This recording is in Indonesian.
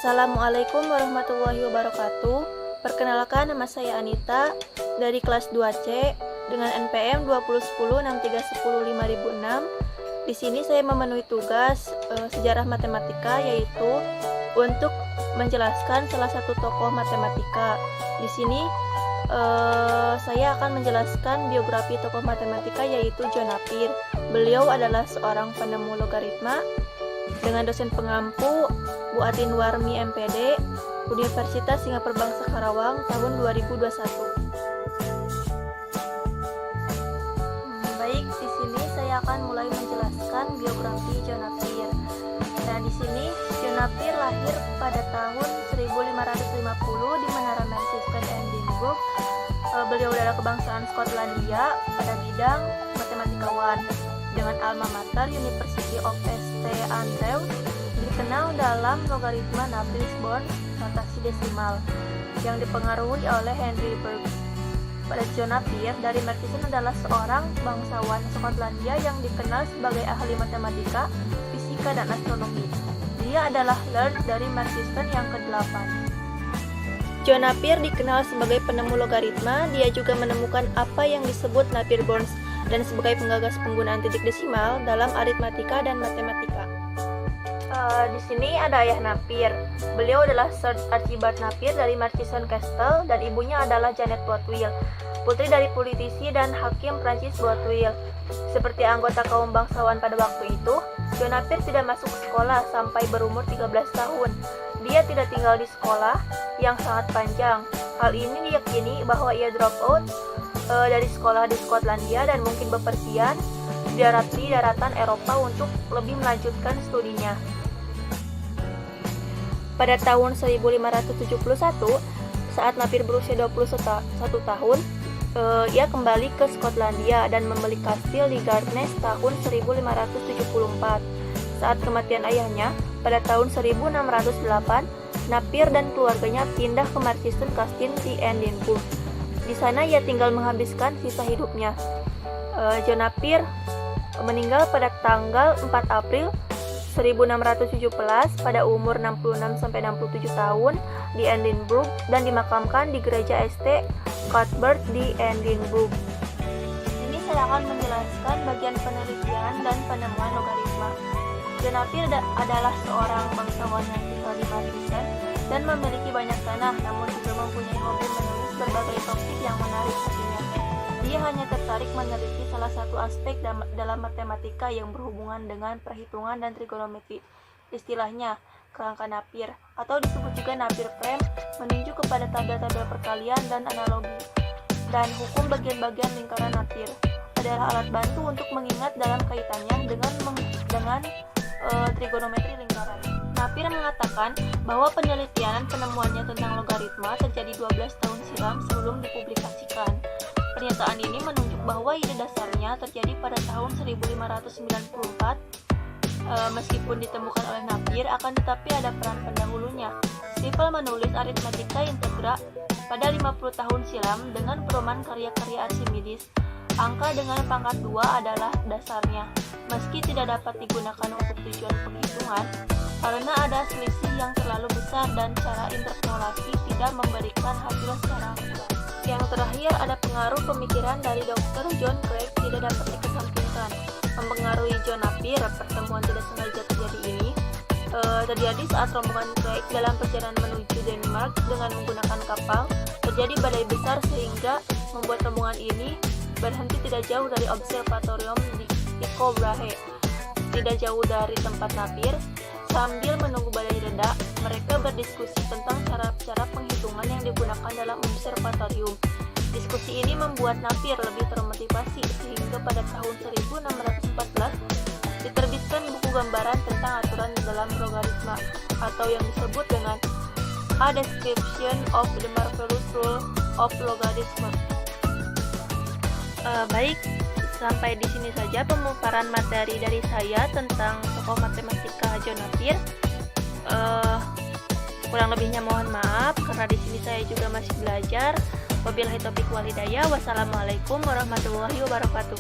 Assalamualaikum warahmatullahi wabarakatuh. Perkenalkan, nama saya Anita dari kelas 2C dengan NPM 201063105006. Di sini saya memenuhi tugas sejarah matematika, yaitu untuk menjelaskan salah satu tokoh matematika. Di sini saya akan menjelaskan biografi tokoh matematika, yaitu John Napier. Beliau adalah seorang penemu logaritma dengan dosen pengampu Bu Atin Warmi MPD, Universitas Singapura Bangsa Karawang tahun 2021. Baik, di sini saya akan mulai menjelaskan biografi John Napier. Nah, di sini John Napier lahir pada tahun 1550 di Menara Manchester, Edinburgh. Beliau adalah kebangsaan Skotlandia pada bidang matematikawan dengan alma mater University of St Andrews, dikenal dalam logaritma Napier-Born notasi desimal yang dipengaruhi oleh Henry Bergs. Pada John Napier dari Merchison adalah seorang bangsawan Skotlandia yang dikenal sebagai ahli matematika, fisika, dan astronomi. Dia adalah Lord dari Merchison yang ke-8. John Napier dikenal sebagai penemu logaritma. Dia juga menemukan apa yang disebut Napier-Born dan sebagai penggagas penggunaan titik desimal dalam aritmatika dan matematika. Di sini ada ayah Napier. Beliau adalah Sir Archibald Napier dari Merchison Castle dan ibunya adalah Janet Boutwell, putri dari politisi dan hakim Prancis Boutwell. Seperti anggota kaum bangsawan pada waktu itu, John Napier tidak masuk sekolah sampai berumur 13 tahun. Dia tidak tinggal di sekolah yang sangat panjang. Hal ini diyakini bahwa ia drop out dari sekolah di Skotlandia dan mungkin bepergian di daratan Eropa untuk lebih melanjutkan studinya. Pada tahun 1571, saat Napier berusia 21 tahun, ia kembali ke Skotlandia dan membeli kastil di Gartnes tahun 1574. Saat kematian ayahnya, pada tahun 1608, Napier dan keluarganya pindah ke Merchison Castle di Edinburgh. Di sana ia tinggal menghabiskan sisa hidupnya. John Napier meninggal pada tanggal 4 April 1617 pada umur 66-67 tahun di Edinburgh dan dimakamkan di gereja St. Cuthbert di Edinburgh. Ini saya akan menjelaskan bagian penelitian dan penemuan logaritma. John Napier adalah seorang bangsawan yang tinggal di Merchison dan memiliki banyak tanah, namun juga mempunyai hobi menulis berbagai topik yang menarik hatinya. Dia hanya tertarik meneliti salah satu aspek dalam matematika yang berhubungan dengan perhitungan dan trigonometri. Istilahnya, kerangka Napier, atau disebut juga Napier-Prime, menunjuk kepada tabel-tabel perkalian dan analogi. Dan hukum bagian-bagian lingkaran Napier adalah alat bantu untuk mengingat dalam kaitannya dengan trigonometri lingkaran. Napier mengatakan bahwa penelitian penemuannya tentang logaritma terjadi 12 tahun silam sebelum dipublikasikan. Pernyataan ini menunjuk bahwa ide dasarnya terjadi pada tahun 1594. Meskipun ditemukan oleh Napier, akan tetapi ada peran pendahulunya. Stifel menulis aritmatika integra pada 50 tahun silam dengan pedoman karya-karya Archimedes. Angka dengan pangkat 2 adalah dasarnya, meski tidak dapat digunakan untuk tujuan penghitungan, karena ada selisih yang terlalu besar dan cara interpolasi tidak memberikan hasil secara akurat. Yang terakhir, ada pengaruh pemikiran dari Dr. John Craig tidak dapat dikesampingkan. Mempengaruhi John Napier, pertemuan tidak sengaja terjadi ini terjadi saat rombongan Craig dalam perjalanan menuju Denmark dengan menggunakan kapal. Terjadi badai besar sehingga membuat rombongan ini berhenti tidak jauh dari observatorium di Tycho Brahe, tidak jauh dari tempat Napier. Sambil menunggu badai reda, mereka berdiskusi tentang cara-cara penghitungan yang digunakan dalam observatorium. Diskusi ini membuat Napier lebih termotivasi sehingga pada tahun 1614 diterbitkan buku gambaran tentang aturan dalam logaritma, atau yang disebut dengan A Description of the Marvelous Rule of Logarithm. Baik, sampai di sini saja pemaparan materi dari saya tentang tokoh matematika John Napier. Kurang lebihnya mohon maaf karena di sini saya juga masih belajar. Wabillahi taufiq wal hidayah. Wassalamualaikum warahmatullahi wabarakatuh.